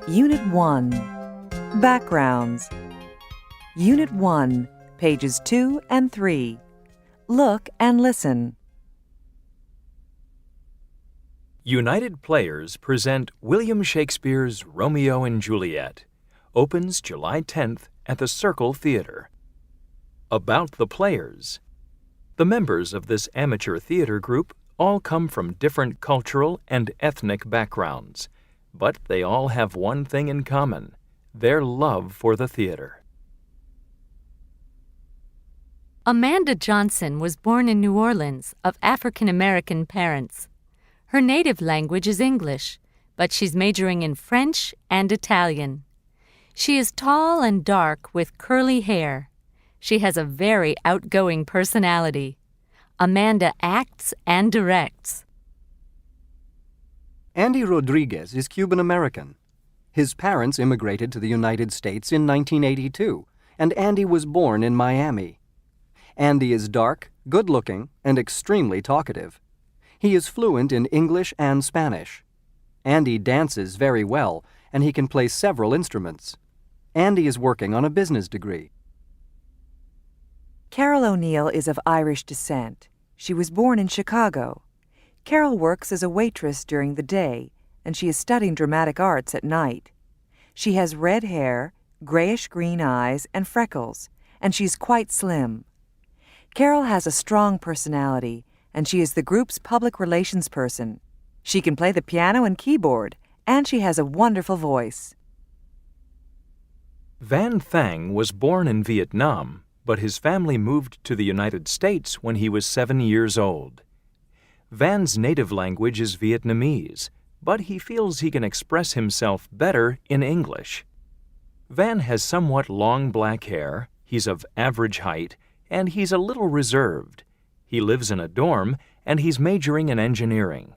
Unit 1, Backgrounds. Unit 1, pages 2 and 3. Look and listen. United Players present William Shakespeare's Romeo and Juliet. Opens July 10th at the Circle Theater. About the players. The members of this amateur theater group all come from different cultural and ethnic backgrounds, but they all have one thing in common: their love for the theater. Amanda Johnson was born in New Orleans of African-American parents. Her native language is English, but she's majoring in French and Italian. She is tall and dark with curly hair. She has a very outgoing personality. Amanda acts and directs. Andy Rodriguez is Cuban-American. His parents immigrated to the United States in 1982, and Andy was born in Miami. Andy is dark, good-looking, and extremely talkative. He is fluent in English and Spanish. Andy dances very well, and he can play several instruments. Andy is working on a business degree. Carol O'Neill is of Irish descent. She was born in Chicago. Carol works as a waitress during the day, and she is studying dramatic arts at night. She has red hair, grayish-green eyes, and freckles, and she's quite slim. Carol has a strong personality, and she is the group's public relations person. She can play the piano and keyboard, and she has a wonderful voice. Van Thang was born in Vietnam, but his family moved to the United States when he was 7 years old. Van's native language is Vietnamese, but he feels he can express himself better in English. Van has somewhat long black hair, he's of average height, and he's a little reserved. He lives in a dorm, and he's majoring in engineering.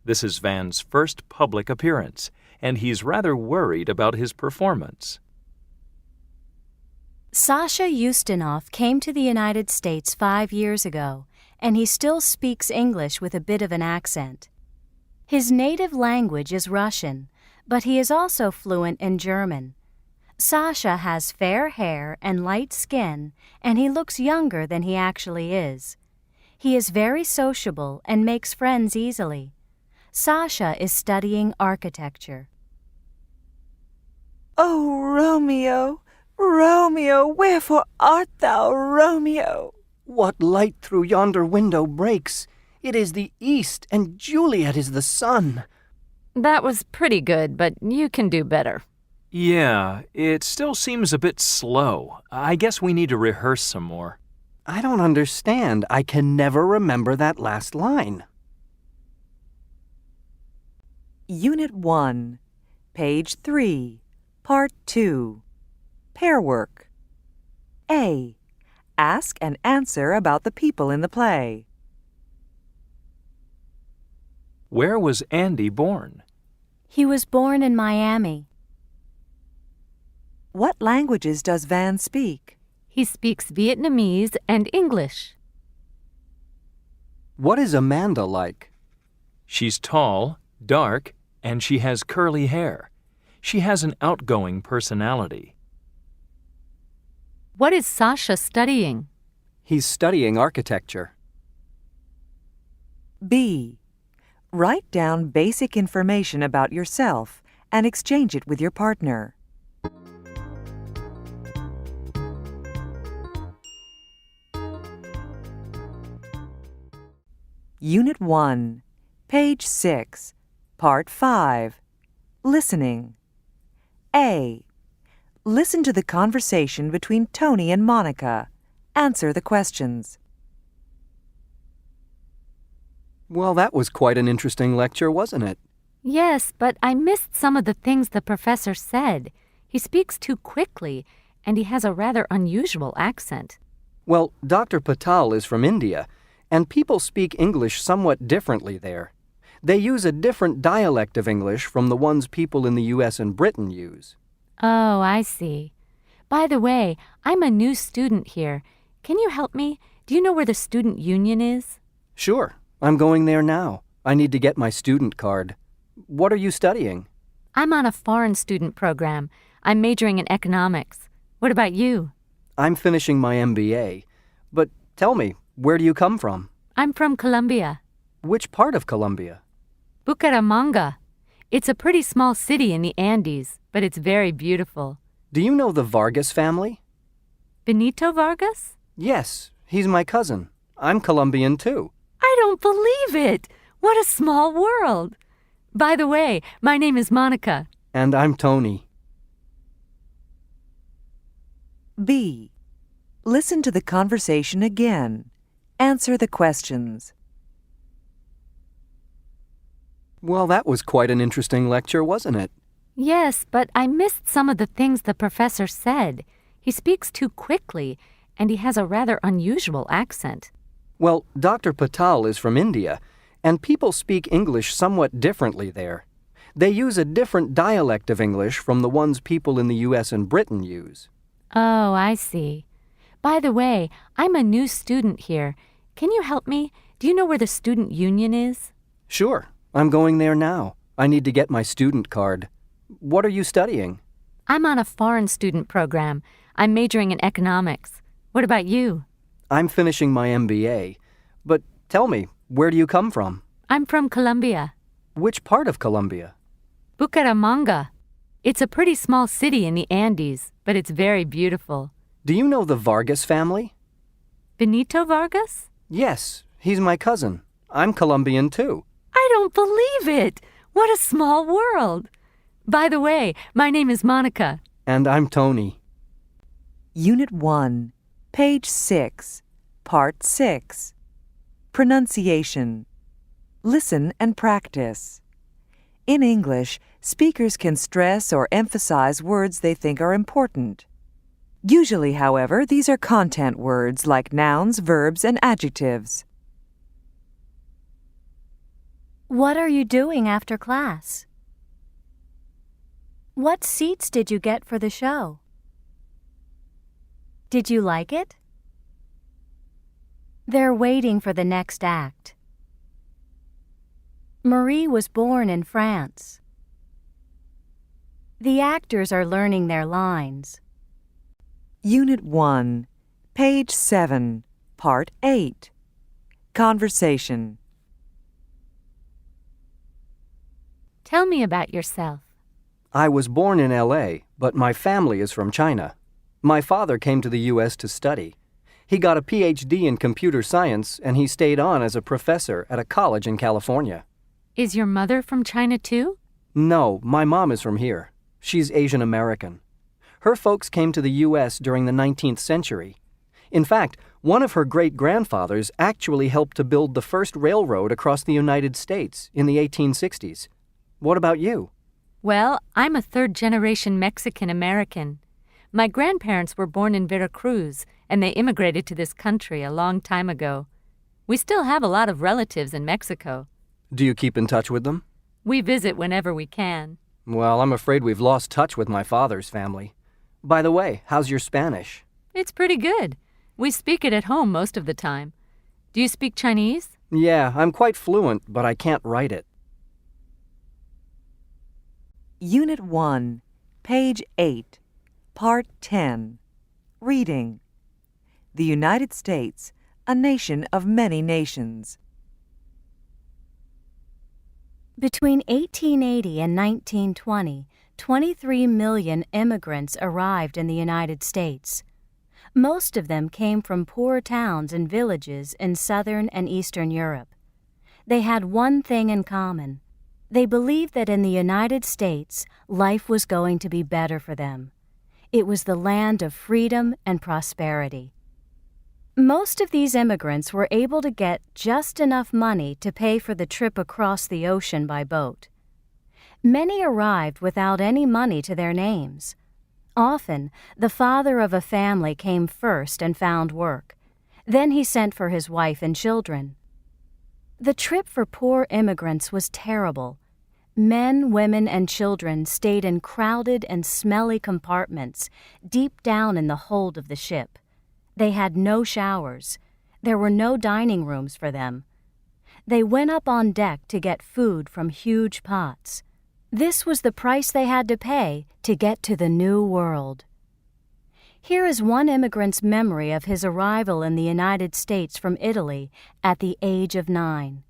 This is Van's first public appearance, and he's rather worried about his performance. Sasha Ustinov came to the United States 5 years ago, and he still speaks English with a bit of an accent. His native language is Russian, but he is also fluent in German. Sasha has fair hair and light skin, and he looks younger than he actually is. He is very sociable and makes friends easily. Sasha is studying architecture. Oh, Romeo, Romeo, wherefore art thou, Romeo? What light through yonder window breaks? It is the east, and Juliet is the sun. That was pretty good, but you can do better. Yeah, it still seems a bit slow. I guess we need to rehearse some more. I don't understand. I can never remember that last line. Unit 1, page 3, part 2. Pair work. A. Ask and answer about the people in the play. Where was Andy born? He was born in Miami. What languages does Van speak? He speaks Vietnamese and English. What is Amanda like? She's tall, dark, and she has curly hair. She has an outgoing personality. What is Sasha studying? He's studying architecture. B. Write down basic information about yourself and exchange it with your partner. Unit 1, page 6, part 5. Listening. A. Listen to the conversation between Tony and Monica. Answer the questions. Well, that was quite an interesting lecture, wasn't it? Yes, but I missed some of the things the professor said. He speaks too quickly, and he has a rather unusual accent. Well, Dr. Patel is from India, and people speak English somewhat differently there. They use a different dialect of English from the ones people in the U.S. and Britain use. Oh, I see. By the way, I'm a new student here. Can you help me? Do you know where the student union is? Sure, I'm going there now. I need to get my student card. What are you studying? I'm on a foreign student program. I'm majoring in economics. What about you? I'm finishing my MBA. But tell me, where do you come from? I'm from Colombia. Which part of Colombia? Bucaramanga. It's a pretty small city in the Andes, but it's very beautiful. Do you know the Vargas family? Benito Vargas? Yes, he's my cousin. I'm Colombian too. I don't believe it! What a small world! By the way, my name is Monica. And I'm Tony. B. Listen to the conversation again. Answer the questions. Well, that was quite an interesting lecture, wasn't it? Yes, but I missed some of the things the professor said. He speaks too quickly, and he has a rather unusual accent. Well, Dr. Patel is from India, and people speak English somewhat differently there. They use a different dialect of English from the ones people in the U.S. and Britain use. Oh, I see. By the way, I'm a new student here. Can you help me? Do you know where the student union is? Sure, I'm going there now. I need to get my student card. What are you studying? I'm on a foreign student program. I'm majoring in economics. What about you? I'm finishing my MBA. But tell me, where do you come from? I'm from Colombia. Which part of Colombia? Bucaramanga. It's a pretty small city in the Andes, but it's very beautiful. Do you know the Vargas family? Benito Vargas? Yes, he's my cousin. I'm Colombian too. I don't believe it! What a small world! By the way, my name is Monica. And I'm Tony. Unit 1, page 6, part 6. Pronunciation. Listen and practice. In English, speakers can stress or emphasize words they think are important. Usually, however, these are content words like nouns, verbs, and adjectives. What are you doing after class? What seats did you get for the show? Did you like it? They're waiting for the next act. Marie was born in France. The actors are learning their lines. Unit 1, page 7, part 8. Conversation. Tell me about yourself. I was born in L.A., but my family is from China. My father came to the U.S. to study. He got a Ph.D. in computer science, and he stayed on as a professor at a college in California. Is your mother from China too? No, my mom is from here. She's Asian American. Her folks came to the U.S. during the 19th century. In fact, one of her great-grandfathers actually helped to build the first railroad across the United States in the 1860s. What about you? Well, I'm a third-generation Mexican-American. My grandparents were born in Veracruz, and they immigrated to this country a long time ago. We still have a lot of relatives in Mexico. Do you keep in touch with them? We visit whenever we can. Well, I'm afraid we've lost touch with my father's family. By the way, how's your Spanish? It's pretty good. We speak it at home most of the time. Do you speak Chinese? Yeah, I'm quite fluent, but I can't write it. Unit 1, page 8, part 10. Reading. The United States, a nation of many nations. Between 1880 and 1920, 23 million immigrants arrived in the United States. Most of them came from poor towns and villages in southern and eastern Europe. They had one thing in common. They believed that in the United States, life was going to be better for them. It was the land of freedom and prosperity. Most of these immigrants were able to get just enough money to pay for the trip across the ocean by boat. Many arrived without any money to their names. Often, the father of a family came first and found work. Then he sent for his wife and children. The trip for poor immigrants was terrible. Men, women, and children stayed in crowded and smelly compartments deep down in the hold of the ship. They had no showers. There were no dining rooms for them. They went up on deck to get food from huge pots. This was the price they had to pay to get to the New World. Here is one immigrant's memory of his arrival in the United States from Italy at the age of 9.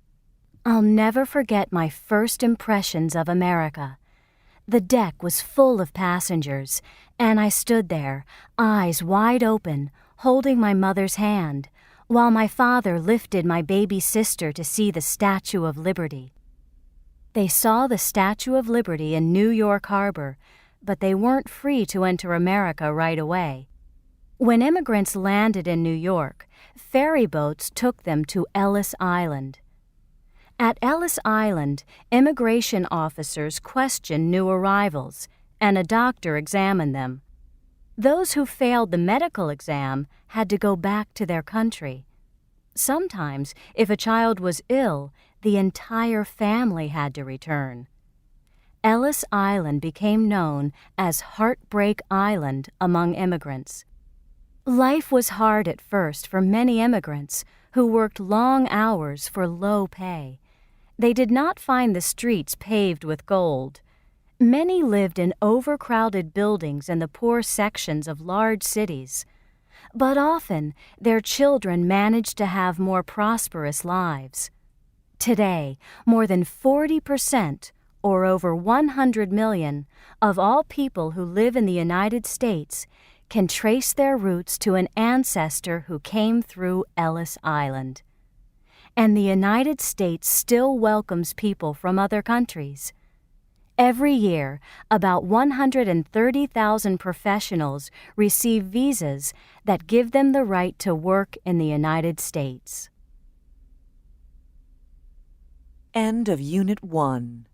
I'll never forget my first impressions of America. The deck was full of passengers, and I stood there, eyes wide open, holding my mother's hand, while my father lifted my baby sister to see the Statue of Liberty. They saw the Statue of Liberty in New York Harbor, but they weren't free to enter America right away. When immigrants landed in New York, ferry boats took them to Ellis Island. At Ellis Island, immigration officers questioned new arrivals, and a doctor examined them. Those who failed the medical exam had to go back to their country. Sometimes, if a child was ill, the entire family had to return. Ellis Island became known as Heartbreak Island among immigrants. Life was hard at first for many immigrants who worked long hours for low pay. They did not find the streets paved with gold. Many lived in overcrowded buildings in the poor sections of large cities. But often, their children managed to have more prosperous lives. Today, more than 40%, or over 100 million, of all people who live in the United States can trace their roots to an ancestor who came through Ellis Island. And the United States still welcomes people from other countries. Every year, about 130,000 professionals receive visas that give them the right to work in the United States. End of Unit 1.